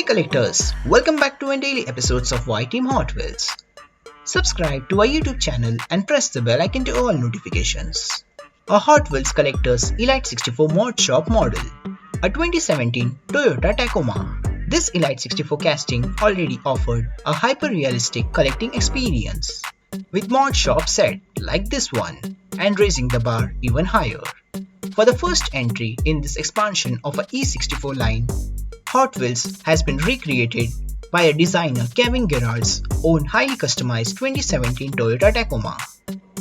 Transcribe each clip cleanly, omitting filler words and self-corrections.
collectors, welcome back to our daily episodes of yteamhotwheels. Subscribe to our YouTube channel and press the bell icon to all notifications. A Hot Wheels Collector's Elite 64 Mod Shop model, a 2017 Toyota Tacoma. This Elite 64 casting already offered a hyper-realistic collecting experience, with mod shop set like this one and raising the bar even higher. For the first entry in this expansion of a E64 line, Hot Wheels has been recreated by a designer Kevin Gerard's own highly customized 2017 Toyota Tacoma.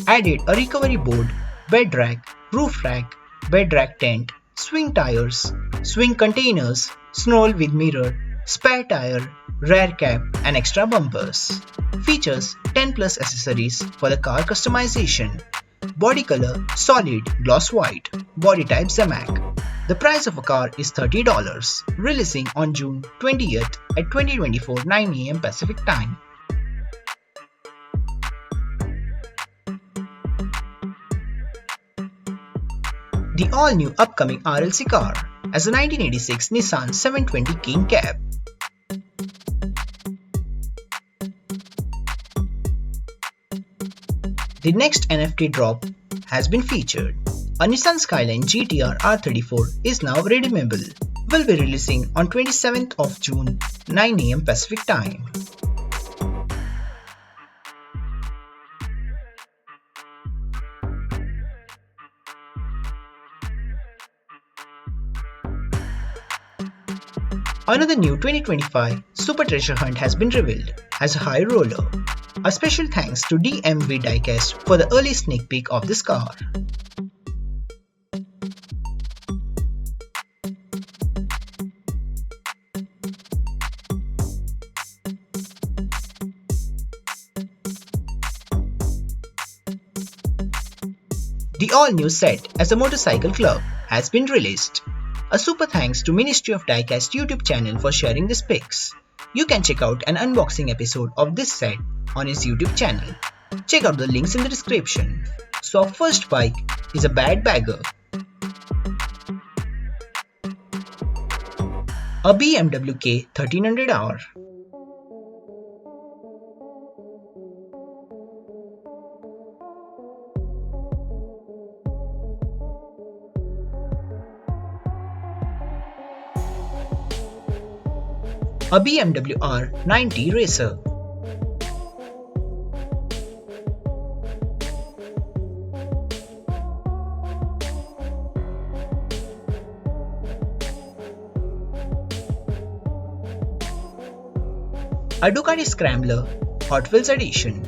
Added a recovery board, bed rack, roof rack, bed rack tent, swing tires, swing containers, snow with mirror, spare tire, rear cap and extra bumpers. Features 10 plus accessories for the car customization. Body color solid gloss white. Body type Zamac. The price of a car is $30, releasing on June 20th at 2024 9 AM Pacific Time. The all-new upcoming RLC car as a 1986 Nissan 720 King Cab. The next NFT drop has been featured. A Nissan Skyline GTR R34 is now redeemable. Will be releasing on 27th of June 9 AM Pacific Time. Another new 2025 Super Treasure Hunt has been revealed as a high roller. A special thanks to DMV Diecast for the early sneak peek of this car. The all-new set as a motorcycle club has been released. A super thanks to Ministry of Diecast YouTube channel for sharing these pics. You can check out an unboxing episode of this set on his YouTube channel. Check out the links in the description. So our first bike is a bad bagger. A BMW K 1300R. A BMW R90 Racer. A Ducati Scrambler Hot Wheels Edition.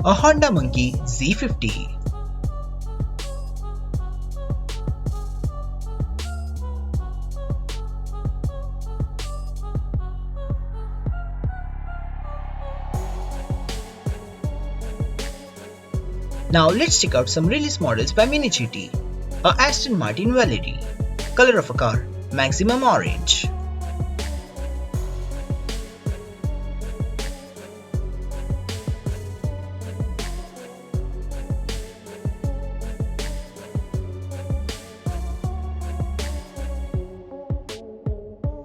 A Honda Monkey Z50. Now let's check out some release models by Mini GT. A Aston Martin Valerie. Color of a car, maximum orange.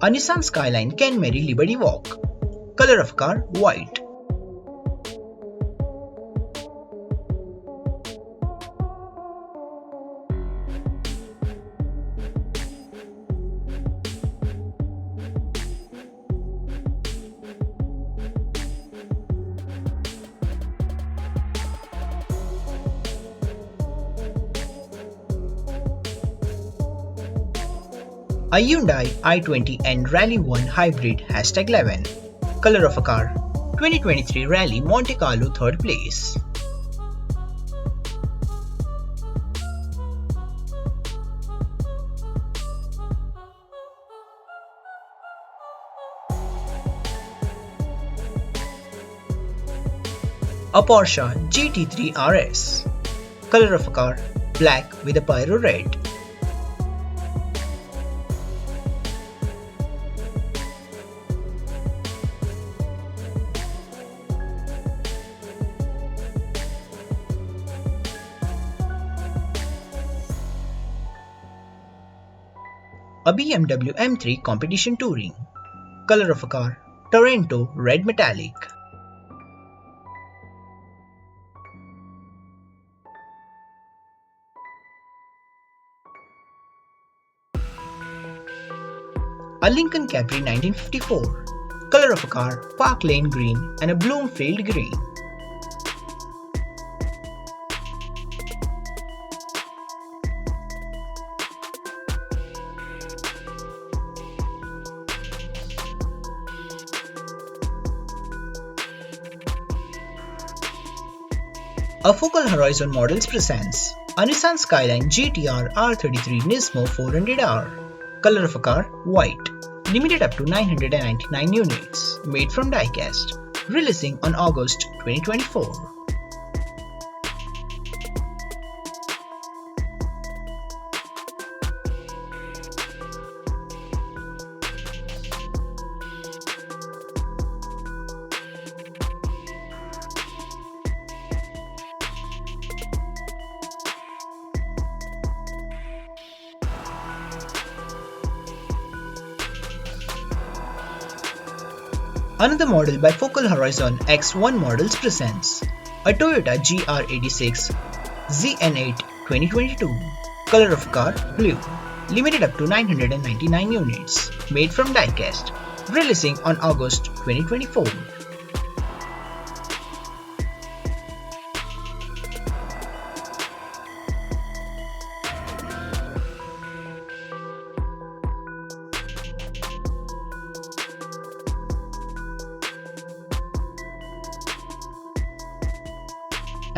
A Nissan Skyline Can Mary Liberty Walk. Color of car, white. A Hyundai i20 and Rally 1 Hybrid #11. Color of a car, 2023 Rally Monte Carlo 3rd place. A Porsche GT3 RS. Color of a car, black with a pyro red. A BMW M3 Competition Touring. Color of a car, Toronto Red Metallic. A Lincoln Capri 1954. Color of a car, Park Lane Green and a Bloomfield Green. A Focal Horizon Models presents a Nissan Skyline GTR R33 Nismo 400R. Color of a car, white. Limited up to 999 units. Made from die-cast. Releasing on August 2024. Another model by Focal Horizon X1 Models presents a Toyota GR86 ZN8 2022. Color of car, blue. Limited up to 999 units. Made from die-cast. Releasing on August 2024.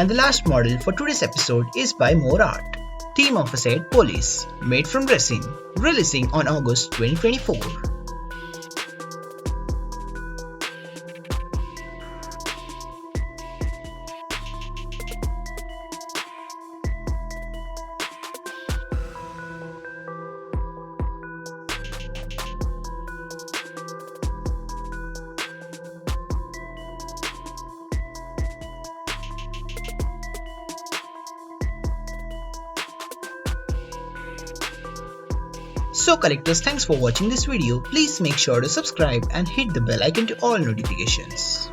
And the last model for today's episode is by More Art. Theme of a set Police, made from resin, releasing on August 2024. So collectors, thanks for watching this video. Please make sure to subscribe and hit the bell icon to all notifications.